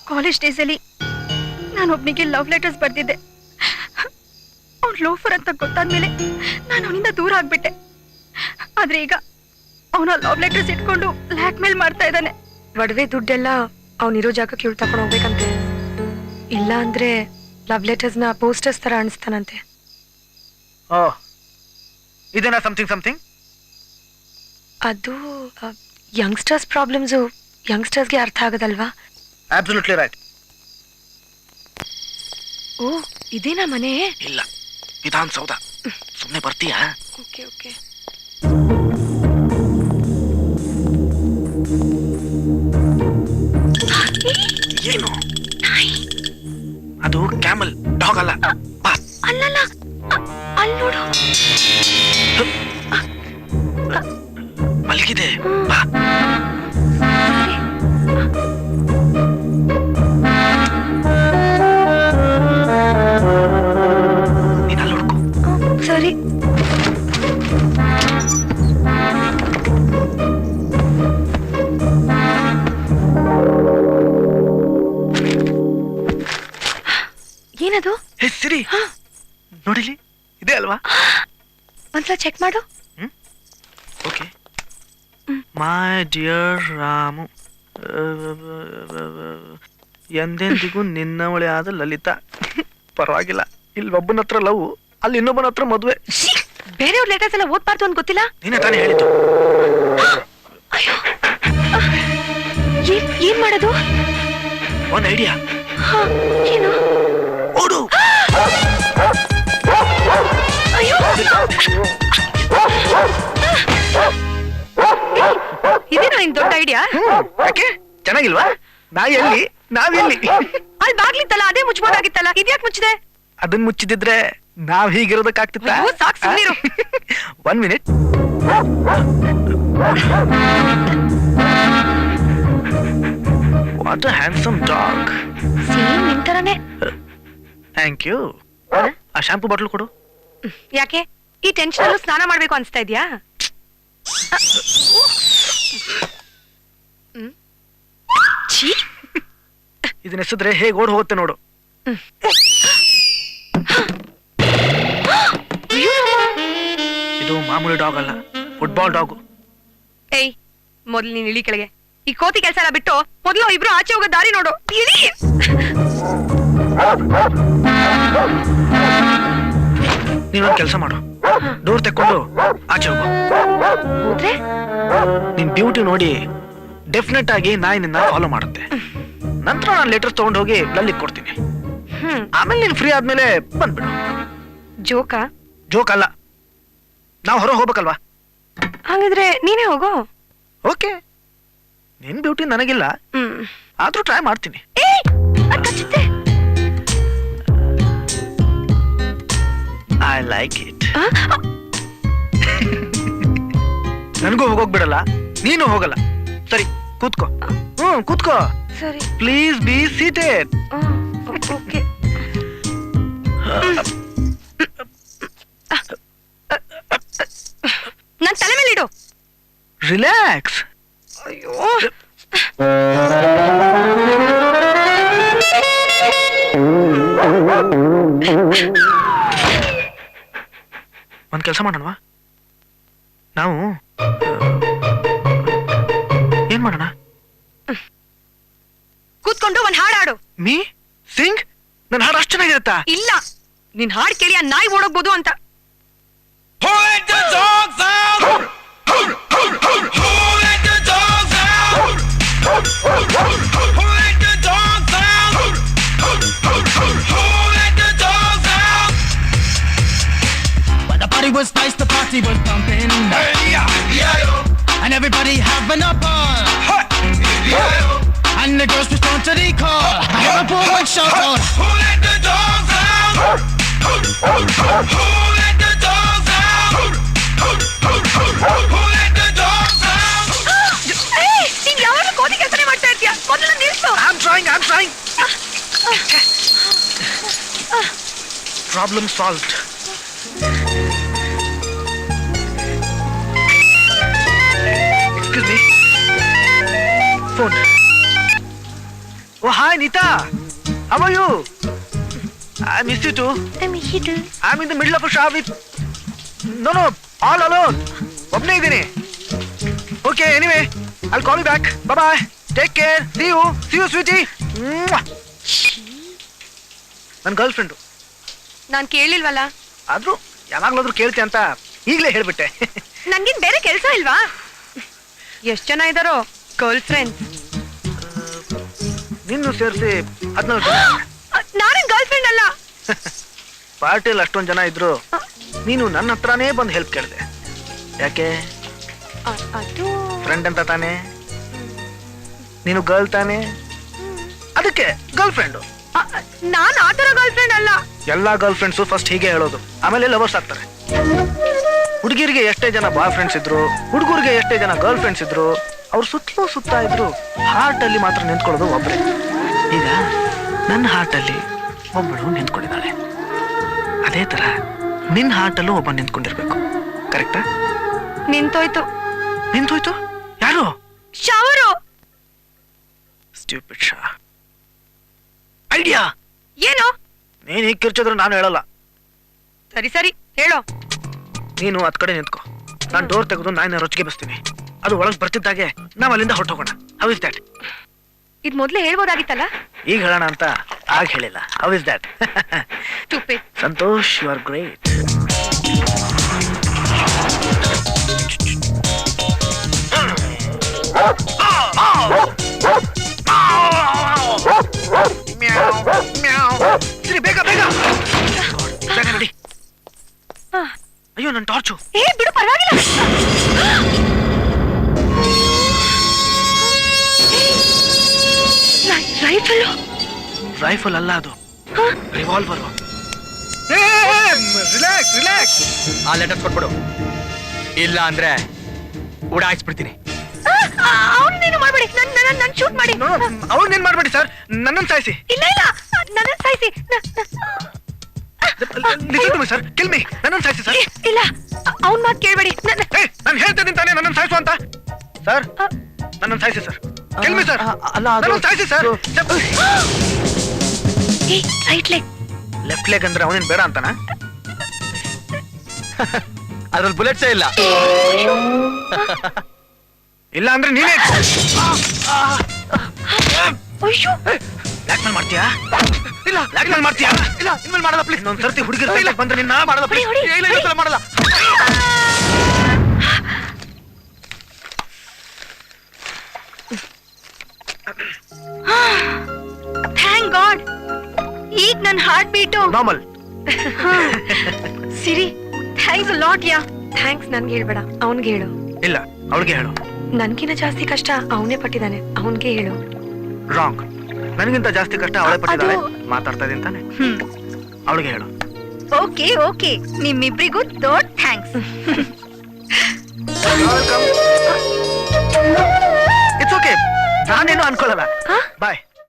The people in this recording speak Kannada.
ಕಾಲೇಜ್ ಡೇಸಲ್ಲಿ ನಾನೊಬ್ನಿಗೆ ಲವ್ ಲೆಟರ್ಸ್ ಬರ್ದಿದ್ದೆ. ಅವ್ನು ಲೋಫರ್ ಅಂತ ಗೊತ್ತಾದ್ಮೇಲೆ ನಾನು ಅವನಿಂದ ದೂರ ಆಗ್ಬಿಟ್ಟೆ. ಆದ್ರೆ ಈಗ ಅವನ ಲವ್ ಲೆಟರ್ಸ್ ಇಟ್ಕೊಂಡು ಬ್ಲ್ಯಾಕ್ ಮೇಲ್ ಮಾಡ್ತಾ ಇದ್ದಾನೆ. ಒಡವೆ ದುಡ್ಡೆಲ್ಲ ಅವನಿರೋ ಜಾಗಕ್ಕೆ ಇವ್ಳು ತಕೊಂಡು ಹೋಗ್ಬೇಕಂತೆ. ಇಲ್ಲ ಅಂದ್ರೆ ಲವ್ ಲೆಟರ್ಸ್ ನ ಪೋಸ್ಟರ್ಸ್ ತರ ಅಣಿಸ್ತಾನಂತೆ. ಇದೇನಾ ಸಮಥಿಂಗ್ ಸಮಥಿಂಗ್? ಅದು ಯಂಗ್ಸ್ಟರ್ಸ್ ಪ್ರಾಬ್ಲಮ್ಸ್ ಯಂಗ್ಸ್ಟರ್ಸ್ಗೆ ಅರ್ಥ ಆಗೋದಲ್ವಾ? Absolutely right. ಓ, ಇದೇನಾ ಮನೆ? ಇಲ್ಲ, ವಿಧಾನಸೌಧ. ಸುಮ್ಮನೆ ಬರ್ತೀಯಾ? Okay okay. ಏನು ಅದು? ಕ್ಯಾಮಲ್ ಡಾಗ್ ಅಲ್ಲ. ಅಲ್ಲಲ್ಲ, ಅಲ್ಲಿ ನೋಡು, ಮಲಗಿದೆ. ಬಾ. ನೀನ್ ಅಲ್ಲಿ ಹುಡ್ಕು. ಸರಿ. ಏನದು? ಸಿರಿ, ನೋಡಿಲಿ, ಇದೆ ಅಲ್ವಾ? ಒಂದ್ಸಲ ಚೆಕ್ ಮಾಡು. ಓಕೆ. ಮೈ ಡಿಯರ್ ರಾಮು, ಎಂದೆಂದಿಗೂ ನಿನ್ನವಳೆ ಆದ ಲಲಿತಾ. ಪರವಾಗಿಲ್ಲ, ಇಲ್ಲಿ ಒಬ್ಬನ ಹತ್ರ ಲವ್, ಅಲ್ಲಿ ಇನ್ನೊಬ್ಬನ ಹತ್ರ ಮದುವೆ. ಬೇರೆಯವ್ರ ಲೆಟರ್ಸ್ ಎಲ್ಲ ಓದ್ಬಾರ್ದು ಅಂತ ಗೊತ್ತಿಲ್ಲ? ನೀನೇ ತಾನೇ ಹೇಳಿದ್ದು. ಏನ್ ಮಾಡೋದು? ಒಂದ್ ಐಡಿಯಾ. ಏನು? ಓಡು. ಅಯ್ಯೋ, ಇದೇನಾ ನಿನ್ ದೊಡ್ಡ ಐಡಿಯಾ? ಯಾಕೆ ಚೆನ್ನಾಗಿಲ್ವಾ? ನಾವೆಲ್ಲಿ ಅಲ್ಲಿ ಬಾಗ್ಲಿತ್ತಲ್ಲ, ಅದೇ ಮುಚ್ಬೋದಾಗಿತ್ತಲ್ಲ, ಇದ್ಯಾಕ್ ಮುಚ್ಚಿದೆ? ಅದನ್ನ ಮುಚ್ಚಿದಿದ್ರೆ ನಾವ್ ಹೀಗಿರೋದಕ್ಕಾಗ್ತಿತ್ತ? ಸಾಕು, ಸುಮ್ಮನಿರು. 1 minute. What a handsome dog. Same ನಿನ್ ತರನೇ. Thank you. ಆ ಶಾಂಪೂ ಬಾಟ್ಲು ಕೊಡು. ಯಾಕೆ ಈ ಟೆನ್ಷನ್ ಅಲ್ಲೂ ಸ್ನಾನ ಮಾಡ್ಬೇಕು ಅನ್ಸ್ತಾ ಇದ್ಯಾ? ಇದನ್ನ ಎಸಿದ್ರೆ ಹೇಗೆ ಓಡ್ ಹೋಗುತ್ತೆ ನೋಡು. ಇದು ಮಾಮೂಲಿ ಡಾಗ್ ಅಲ್ಲ, ಫುಟ್ಬಾಲ್ ಡಾಗು. ಏಯ್, ಮೊದ್ಲು ನೀನ್ ಇಳಿ ಕೆಳಗೆ. ಈ ಕೋತಿ ಕೆಲಸ ಎಲ್ಲ ಬಿಟ್ಟು ಮೊದ್ಲು ಇಬ್ರು ಆಚೆ ಹೋಗೋ ದಾರಿ ನೋಡು. ಇಳಿ. ನೀನೊಂದು ಕೆಲಸ ಮಾಡು, ಡೋರ್ ತೆಕ್ಕೊಂಡು ಆಚೆ ಹೋಗು. ಹೋದ್ರೆ ನಿನ್ ಬ್ಯೂಟಿ ನೋಡಿ ಡೆಫಿನೆಟ್ ಆಗಿ ನಾಯಿ ನಿನ್ನ ಫಾಲೋ ಮಾಡುತ್ತೆ. ನಂತರ ನಾನು ಲೆಟರ್ಸ್ ತಗೊಂಡು ಹೋಗಿ ಲಲ್ಲಿಗೆ ಕೊಡ್ತೀನಿ. ಆಮೇಲೆ ನೀನ್ ಫ್ರೀ ಆದ್ಮೇಲೆ ಬಂದ್ಬಿಡು. ಜೋಕಾ? ಜೋಕ್ ಅಲ್ಲ, ನಾವು ಹೊರ ಹೋಗ್ಬೇಕಲ್ವಾ? ಹಾಗಿದ್ರೆ ನೀನೇ ಹೋಗೋ. ಓಕೆ, ನಿನ್ ಬ್ಯೂಟಿ ನನಗಿಲ್ಲ, ಆದ್ರೂ ಟ್ರೈ ಮಾಡ್ತೀನಿ. I like it. ನನಗೂ ಹೋಗೋಕ್ ಬಿಡಲ್ಲ, ನೀನು ಹೋಗಲ್ಲ. ಸರಿ, ಕೂತ್ಕೋ. ಕೂತ್ಕೋ. ಸರಿ. Please be seated. ಓಕೆ. ನನ್ ತಲೆ ಮೇಲೆ ಇಡು. ರಿಲ್ಯಾಕ್ಸ್. ಅಯ್ಯೋ, ಒಂದ್ ಕೆಲಸ ಮಾಡೋಣವಾ? ನಾವು ಏನ್ ಮಾಡೋಣ? ಕೂತ್ಕೊಂಡು ಒಂದ್ ಹಾಡು ಹಾಡು. ಮೀ ಸಿಂಗ್? ನನ್ ಹಾಡು ಅಷ್ಟು ಚೆನ್ನಾಗಿರುತ್ತಾ? ಇಲ್ಲ, ನಿನ್ ಹಾಡ್ ಕೇಳಿ ಆ ನಾಯಿ ಓಡೋಗ್ಬೋದು ಅಂತ. It was nice, the party was pumping, and everybody having a ball, and the girls respond to the call. I hear a boy shout out, "Who let the dogs out? Who let the dogs out? Who let the dogs out?" ನೀನ್ ಯಾವಾಗ ಕೋತಿ ಕೆಲಸನೇ ಮಾಡ್ತಾ ಇರ್ತೀಯ? ಮೊದಲು ನಿಲ್ಸು. I'm trying. Problem solved. Excuse me. Phone. Oh, hi, Nita. How are you? I miss you too. I'm in the middle of a shower with... No, all alone. ಒಬ್ನೇ ಇದ್ದೀನಿ. Okay, anyway, I'll call you back. Bye-bye. Take care. See you, sweetie. ನನ್ನ ಗರ್ಲ್ ಫ್ರೆಂಡು. ನಾನ್ ಕೇಳಿಲ್ವಲ್ಲ. ಆದ್ರೂ ಯಾವಾಗ್ಲಾದ್ರೂ ಕೇಳ್ತೆ ಅಂತ ಈಗಲೇ ಹೇಳ್ಬಿಟ್ಟೆ. ನನ್ಗೇನ್ ಬೇರೆ ಕೆಲ್ಸ ಇಲ್ವಾ? ಎಷ್ಟ್ ಜನ ಇದಾರೋ ಗರ್ಲ್ ಫ್ರೆಂಡ್ಸ್? ನಿನ್ನು ಸೇರಿಸಿ 14 ಜನ. ನಾನೇನ್ ಗರ್ಲ್ ಫ್ರೆಂಡ್ ಅಲ್ಲ. ಪಾರ್ಟಿಯಲ್ಲಿ ಅಷ್ಟೊಂದು ಜನ ಇದ್ರು ನೀನು ನನ್ನ ಹತ್ರನೇ ಬಂದು ಹೆಲ್ಪ್ ಕೇಳಿದೆ. ಯಾಕೆ? ಅದು ಫ್ರೆಂಡ್ ಅಂತ ತಾನೆ? ನೀನು ಗರ್ಲ್ ತಾನೆ? ಅದಕ್ಕೆ ಗರ್ಲ್ ಫ್ರೆಂಡು. ನಾನ್ ಆತರ ಗರ್ಲ್ ಫ್ರೆಂಡ್ ಅಲ್ಲ. ಎಲ್ಲಾ ಗರ್ಲ್ ಫ್ರೆಂಡ್ಸು ಫಸ್ಟ್ ಹೀಗೆ ಹೇಳೋದು, ಆಮೇಲೆ ಲವರ್ಸ್ ಆಗ್ತಾರೆ. ಹುಡುಗಿರಿಗೆ ಎಷ್ಟೇ ಜನ ಬಾಯ್ ಫ್ರೆಂಡ್ಸ್ ಇದ್ರು, ಹುಡುಗರಿಗೆ ಎಷ್ಟೇ ಜನ ಗರ್ಲ್ ಫ್ರೆಂಡ್ಸ್ ಇದ್ರು, ಅವ್ರು ಸುತ್ತಾ ಇದ್ರು ಹಾರ್ಟ್ ಅಲ್ಲಿ ಮಾತ್ರ ನಿಂತ್ಕೊಳ್ಳೋದು ಒಬ್ರೆ. ಈಗ ನನ್ನ ಹಾರ್ಟ್ ಅಲ್ಲಿ ಒಬ್ಬಳು ನಿಂತ್ಕೊಂಡಿದ್ದಾಳೆ. ಅದೇ ತರ ನಿನ್ನ ಹಾರ್ಟ್ ಅಲ್ಲೂ ಒಬ್ಬ ನಿಂತ್ಕೊಂಡಿರ್ಬೇಕು. ಕರೆಕ್ಟಾ? ನಿಂತೋಯ್ತು? ಯಾರು? ಶವರು. ಸ್ಟೂಪಿಡ್ ಶಾ. ಐಡಿಯಾ ಏನು? ನೀನ್ ಹೀಗೆ ಕಿರ್ಚಿದ್ರು ನಾನು ಹೇಳಲ್ಲ. ಸರಿ ಹೇಳೋ. ನೀನು ಅದ್ ಕಡೆ ನಿಂತ್ಕೋ, ನಾನು ಡೋರ್ ತೆಗೆದು ನಾಯಿನ ರೊಚ್ಚಿಗೆ ಬಸ್ತೀನಿ. ಅದು ಒಳಗೆ ಬರ್ತಿದ್ದಾಗೆ ನಾವ್ ಅಲ್ಲಿಂದ ಹೊರಟೋಗೋಣ. How is that? ಇದ್ ಮೊದ್ಲೇ ಹೇಳ್ಬೋದಾಗಿತ್ತಲ್ಲ. ಈಗ ಹೇಳೋಣ ಅಂತ ಆಗ ಹೇಳಿಲ್ಲ. How is that? Stupid. Santosh, you are great. ಸರಿ, ಬೇಗ ನಡಿ. ಅಯ್ಯೋ, ನನ್ನ ಟಾರ್ಚು. ಬಿಡು, ಪರವಾಗಿಲ್ಲ. ರೈಫಲ್ ಅಲ್ಲ, ಅದು ರಿವಾಲ್ವರ್. ರಿಲ್ಯಾಕ್ಸ್. ಆ ಲೆಟರ್ಸ್ ಕೊಟ್ಬಿಡು, ಇಲ್ಲ ಅಂದ್ರೆ ಉಡಾಯಿಸ್ಬಿಡ್ತೀನಿ. ಅವನೇನು ಮಾಡ್ಬೇಡಿ, ನನ್ ಶೂಟ್ ಮಾಡಿ. ಅವ್ರನ್ನೇನ್ ಮಾಡ್ಬೇಡಿ ಸರ್, ನನ್ನನ್ನು ಸಾಯಿಸಿ. ಇಲ್ಲ ನನ್ನ ಸಾಯಿಸಿ. Sir, kill me. ನನ್ನನ್ನು ಸಾಯಿಸಿ ಸರ್. ಇಲ್ಲ, ಅವನ್ ಮಾತು ಕೇಳ್ಬೇಡಿ. ನಾನು ಹೇಳ್ತೇನೆ ತಾನೆ ನನ್ನನ್ನು ಸಾಯಿಸು ಅಂತ. ಸರ್, ನನ್ನನ್ನು ಸಾಯಿಸಿ ಸರ್. Kill me sir. ನನ್ನನ್ನು ಸಾಯಿಸಿ sir. Right leg. Left leg ಅಂದ್ರೆ ಅವನೇನ್ ಬೇಡ ಅಂತನಾ? ಅದ್ರಲ್ಲಿ ಬುಲೆಟ್ಸೇ ಇಲ್ಲ. ಇಲ್ಲ ಅಂದ್ರೆ ನೀನೇ. ಅಯ್ಯೋ, ಬ್ಲಾಕ್ ಮೇಲ್ ಮಾಡ್ತೀಯಾ? ಇಲ್ಲ, ಬ್ಲಾಕ್ ಮೇಲ್ ಮಾಡ್ತೀಯಾ? ಇಲ್ಲ, ಇನ್ಮೇಲೆ ಮಾಡಲ್ಲ ಪ್ಲೀಸ್. ಇನ್ನೊಂದ್ ಸರ್ತಿ ಹುಡುಗಿರ ಬಂದ್ರೆ ನಿನ್ನ ಮಾಡಲ್ಲ ಪ್ಲೀಸ್. ಇಲ್ಲ, ಮಾಡಲ್ಲ. Thank god. ಈಗ ನನ್ನ heart beat normal. Siri, thanks a lot. Yeah, thanks. ನನ್ಗೆ ಹೇಳ್ಬೇಡ, ಅವನ್ಗೆ ಹೇಳು. ಇಲ್ಲ, ಅವಳಿಗೆ ಹೇಳು. ನನ್ಗಿಂತ ಜಾಸ್ತಿ ಕಷ್ಟ ಅವನೇ ಪಟ್ಟಿದ್ದಾನೆ, ಅವನ್ಗೆ ಹೇಳು. ರಾಂಗ್. ನನಗಿಂತ ಜಾಸ್ತಿ ಕಷ್ಟ ಅವಳೇ ಪಟ್ಟಿದ್ದಾಳೆ. ಮಾತಾಡ್ತಾ ಇದೀನಿ ತಾನೆ, ಅವಳಿಗೆ ಹೇಳು. ಓಕೆ, ನಿಮ್ಮಿಬ್ರಿಗೂ ದೊಡ್ಡ ಥ್ಯಾಂಕ್ಸ್. ಇಟ್ಸ್ ಓಕೆ, ನಾನೇನು ಅನ್ಕೊಳ್ಳಲ್ಲ.